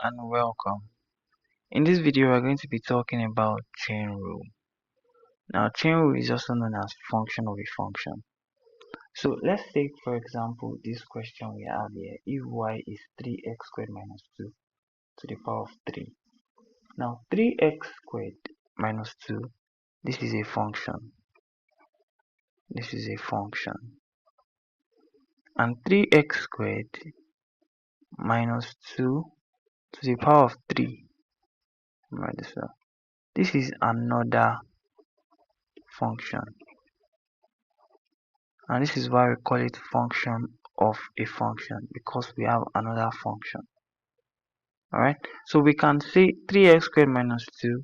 and welcome. In this video we're going to be talking about chain rule. Now chain rule is also known as function of a function. So let's take for example this question we have here. If y is 3x squared minus 2 to the power of 3. Now 3x squared minus 2, this is a function. This is a function. And 3x squared minus 2 to the power of 3. Write this up. This is another function, and this is why we call it function of a function, because we have another function. Alright, so we can say 3x squared minus 2,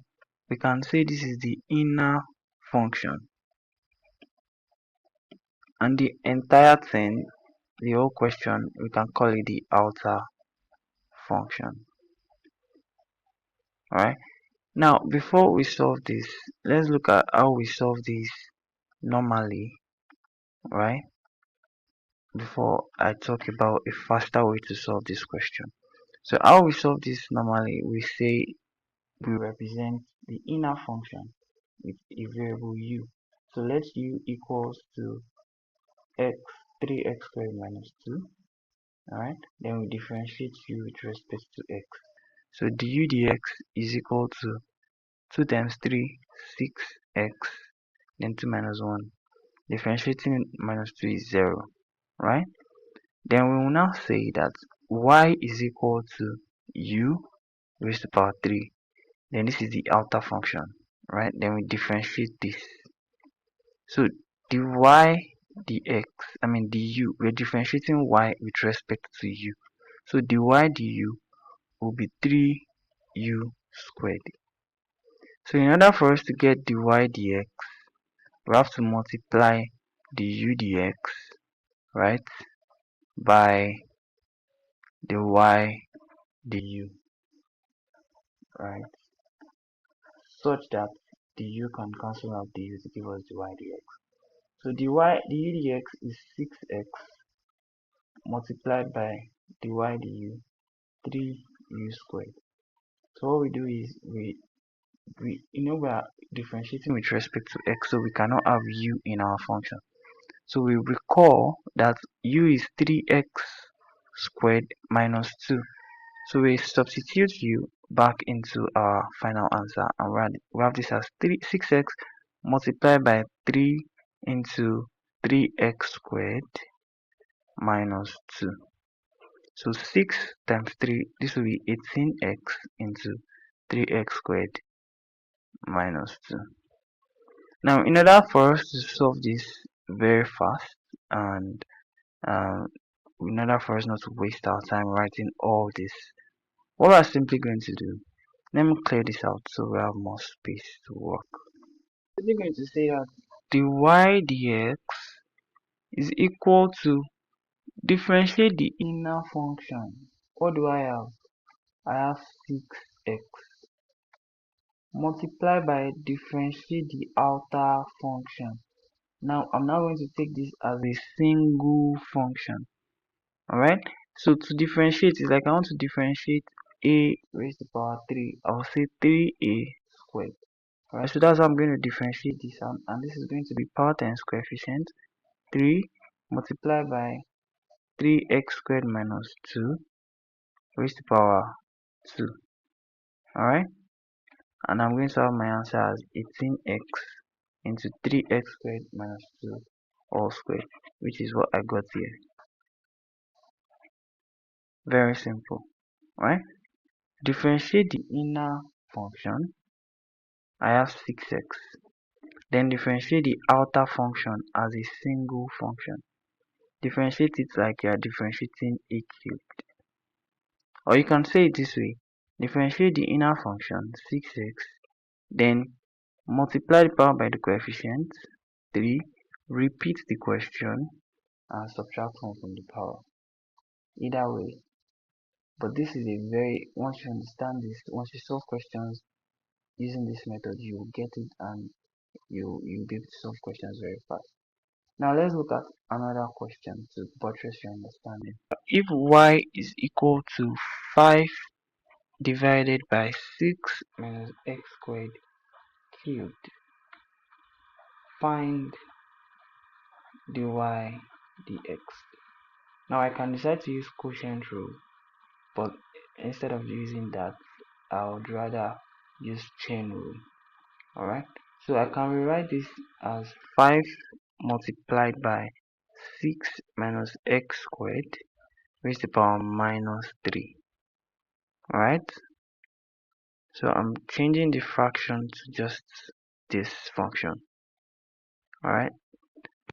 we can say this is the inner function, and the entire thing, the whole question, we can call it the outer function. Alright, now before we solve this, let's look at how we solve this normally, right? Before I talk about a faster way to solve this question. So how we solve this normally, we say we represent the inner function with a variable u. So let u equals to x 3x squared minus 2. Alright, then we differentiate u with respect to x. So du dx is equal to 2 times 3, 6x, then 2 minus 1. Differentiating minus 2 is 0. Right? Then we will now say that y is equal to u raised to power 3. Then this is the outer function, right? Then we differentiate this. So dy dx, du, we're differentiating y with respect to u. So dy du will be 3u squared. So in order for us to get dy dx, we have to multiply du dx, right, by the y du, right, such that the u can cancel out the u to give us dy dx. So du dx is 6x multiplied by dy du 3u squared. So what we do is we we are differentiating with respect to x, so we cannot have u in our function. So we recall that u is 3x squared minus 2. So we substitute u back into our final answer, and we have this as 6x multiplied by 3 into 3x squared minus 2. So 6 times 3, this will be 18x into 3x squared minus 2. Now in order for us to solve this very fast, and in order for us not to waste our time writing all this, what we're simply going to do, let me clear this out so we have more space to work. We're going to say that dy dx is equal to differentiate the inner function. What do I have? I have 6x multiply by differentiate the outer function. Now I'm now going to take this as a single function. Alright, so to differentiate is like I want to differentiate a raised to power 3. I'll say 3a squared. Alright, so that's how I'm going to differentiate this, and this is going to be power times coefficient 3 multiplied by 3x squared minus 2 raised to power 2. Alright, and I'm going to have my answer as 18x into 3x squared minus 2 all squared, which is what I got here. Very simple, right? Differentiate the inner function. I have 6x. Then differentiate the outer function as a single function. Differentiate it like you are differentiating a cubed. Or you can say it this way. Differentiate the inner function 6x, then multiply the power by the coefficient 3, repeat the question, and subtract 1 from the power. Either way. But this is a very, once you understand this, once you solve questions using this method, you will get it, and you'll be able to solve questions very fast. Now let's look at another question to buttress your understanding. If y is equal to 5 divided by 6 minus x squared cubed. Find dy dx. Now I can decide to use quotient rule, but instead of using that, I would rather use chain rule. Alright, so I can rewrite this as 5 multiplied by 6 minus x squared raised to the power minus 3. Alright, so I'm changing the fraction to just this function. Alright,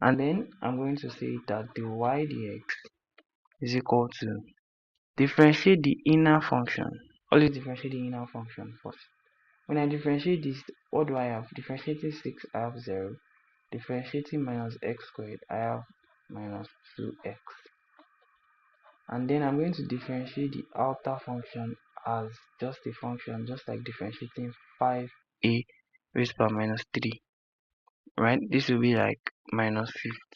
and then I'm going to say that the y dx is equal to differentiate the inner function. Always differentiate the inner function first. When I differentiate this, what do I have? Differentiating 6, I have 0. Differentiating minus x squared, I have minus 2x. And then I'm going to differentiate the outer function as just a function, just like differentiating 5a raised to the power minus 3. Right? This will be like minus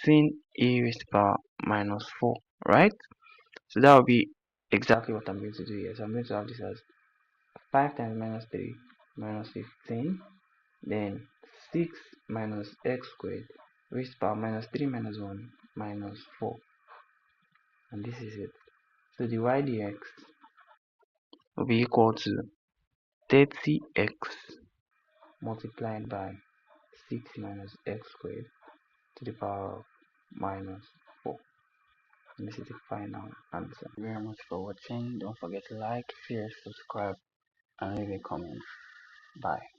15a raised to the power minus 4. Right? So that will be exactly what I'm going to do here. So I'm going to have this as 5 times minus 3 minus 15, then 6 minus x squared raised to the power minus 3 minus 1 minus 4. And this is it. So the y dx will be equal to 30x multiplied by 6 minus x squared to the power of minus 4. And this is the final answer. Thank you very much for watching. Don't forget to like, share, subscribe, and leave a comment. Bye.